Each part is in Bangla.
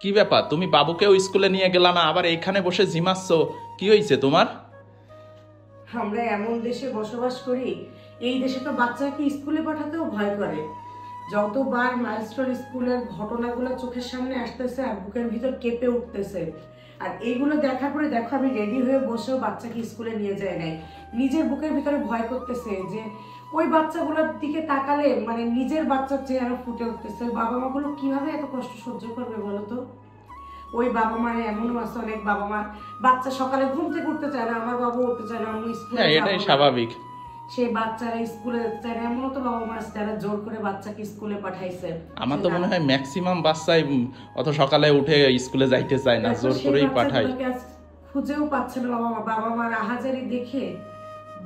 কি ব্যাপার, তুমি বাবুকেও স্কুলে নিয়ে গেলা না, আবার এইখানে বসে ঝিমাচ্ছ? কি হয়েছে তোমার? আমরা এমন দেশে বসবাস করি, এই দেশে তো বাচ্চাকে স্কুলে পাঠাতেও ভয় করে। যতবার মাইলস্টোন স্কুলের ঘটনাগুলো চোখের সামনে আসতেছে আর বুকের ভিতর কেঁপে উঠতেছে। আর এইগুলো দেখার পরে দেখো, আমি রেডি হয়ে বসেও বাচ্চাকে স্কুলে নিয়ে যাই নাই। নিজের বুকের ভিতরে ভয় করতেছে যে ওই বাচ্চাগুলোর দিকে তাকালে মানে নিজের বাচ্চার চেহারা ফুটে উঠতেছে। বাবা মাগুলো কিভাবে এত কষ্ট সহ্য করবে বলো তো? ওই বাবা মার এমনও আছে, অনেক বাবা মা বাচ্চা সকালে ঘুম থেকে উঠতে চায় না, আমার বাবা উঠতে চায় না, আমি স্কুলে হ্যাঁ, এটাই স্বাভাবিক। সেই বাচ্চারা স্কুলে যায় না, এমনও তো বাবা মা আছে যারা জোর করে বাচ্চাকে স্কুলে পাঠাইছে। আমার তো মনে হয় ম্যাক্সিমাম বাচ্চাই অত সকালে উঠে স্কুলে যাইতে চায় না, জোর করেই পাঠায়। খুঁজেও পাচ্ছে না বাবা মা। বাবা মার আহাজারি দেখে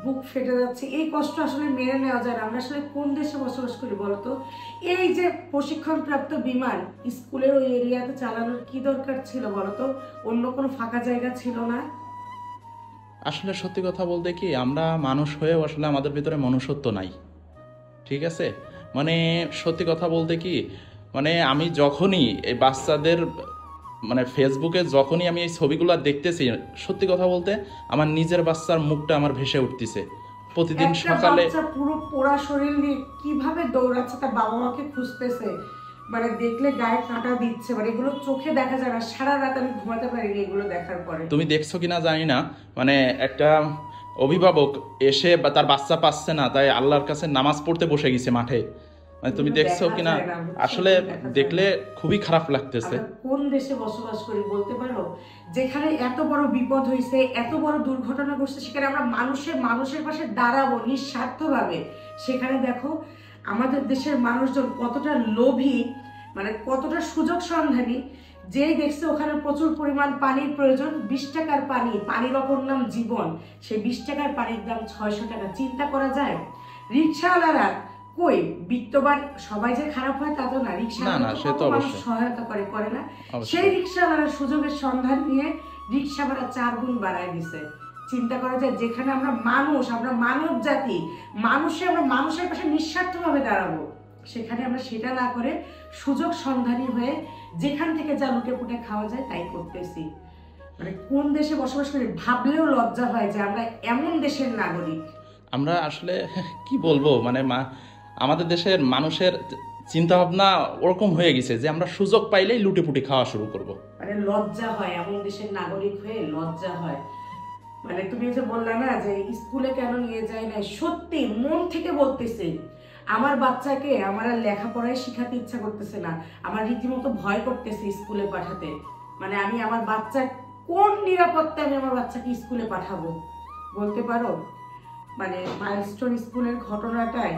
বুক ফেটে যাচ্ছে। এই কষ্ট আসলে মেনে নেওয়া যায় না। আমরা আসলে কোন দেশে বসবাস করি বলতো? এই যে প্রশিক্ষণপ্রাপ্ত বিমান স্কুলের ওই এরিয়াতে চালানোর কি দরকার ছিল বলতো? অন্য কোনো ফাঁকা জায়গা ছিল না? আসলে সত্যি কথা বলতে কি, আমরা মানুষ হয়েও আসলে আমাদের ভিতরে মনুষ্যত্ব নাই। ঠিক আছে, মানে সত্যি কথা বলতে কি, মানে আমি যখনই এই বাচ্চাদের মানে ফেসবুকে যখনই আমি এই ছবিগুলো দেখতেছি, সত্যি কথা বলতে আমার নিজের বাচ্চার মুখটা আমার ভেসে উঠতেছে প্রতিদিন একটা সকালে। বাচ্চা পুরো পোড়া শরীর নিয়ে কিভাবে দৌড়াচ্ছে, তার বাবা মাকে খুঁজতেছে, মানে দেখলে গায়ে কাঁটা দিচ্ছে। মানে এগুলো চোখে দেখা যায় না। সারা রাত আমি ঘুমাতে পারিনি এগুলো দেখার পরে। তুমি দেখছো কিনা জানি না, মানে একটা অভিভাবক এসে বা তার বাচ্চা পাচ্ছে না, তাই আল্লাহর কাছে নামাজ পড়তে বসে গেছে মাঠে। মানে তুমি দেখছো কিনা, আসলে দেখলে খুবই খারাপ লাগতেছে। কোন দেশে বসবাস করি বলতে পারো? যেখানে এত বড় বিপদ হয়েছে, এত বড় দুর্ঘটনা ঘটছে, সেখানে আমরা মানুষের পাশে দাঁড়াবো নিঃস্বার্থভাবে। সেখানে দেখো আমাদের দেশের মানুষজন কতটা লোভী, মানে কতটা সুযোগ সন্ধানী। যেই দেখছে ওখানে প্রচুর পরিমাণ পানির প্রয়োজন, 20 টাকার পানি, পানির অপর নাম জীবন, সেই 20 টাকার পানির দাম 600 টাকা। চিন্তা করা যায়? রিক্সাওয়ালারা কই, বিত্তবান সবাই যে খারাপ হয় তা তো না, রিক্সাওয়ালা সহায়তা করে না? সেই রিক্সাওয়ালারা সুযোগের সন্ধান নিয়ে রিক্সা ভাড়া 4 গুণ বাড়ায় দিছে। চিন্তা করা যায়, যেখানে আমরা মানুষ, আমরা মানব জাতি, আমরা মানুষের পাশে নিঃস্বার্থভাবে দাঁড়াবো, সেখানে আমরা সেটা না করে সুযোগ সন্ধানী হয়ে যেখান থেকে যা লুটে পুটে খাওয়া যায় তাই করতেছি। মানে কোন দেশে বসবাস করি ভাবলেও লজ্জা হয় যে আমরা এমন দেশের নাগরিক। আমরা আসলে কি বলবো, মানে আমাদের দেশের মানুষের চিন্তা ভাবনা ওরকম হয়ে গেছে যে আমরা সুযোগ পাইলেই লুটেপুটি খাওয়া শুরু করব। মানে লজ্জা হয়, এমন দেশের নাগরিক হয়ে লজ্জা হয়। মানে তুমি যে বললা না যে স্কুলে কেন নিয়ে যায় না, সত্যি মন থেকে বলতেছি। আমার বাচ্চাকে আমার আর লেখাপড়ায় শিখাতে ইচ্ছা করতেছে না। আমার রীতিমতো ভয় করতেছে স্কুলে পাঠাতে। মানে আমি আমার বাচ্চা কোন নিরাপত্তায় আমি আমার বাচ্চাকে স্কুলে পাঠাবো বলতে পারো? মানে মাইলস্টোন স্কুলের ঘটনাটায়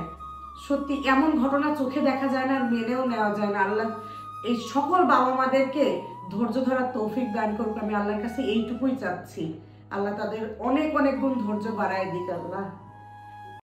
সত্যি এমন ঘটনা চোখে দেখা যায় না, আর মেনেও নেওয়া যায় না। আল্লাহ এই সকল বাবা মাদেরকে ধৈর্য ধরার তৌফিক দান করুক। আমি আল্লাহর কাছে এইটুকুই চাচ্ছি, আল্লাহ তাদের অনেক অনেক গুণ ধৈর্য বাড়ায় দিক আল্লাহ।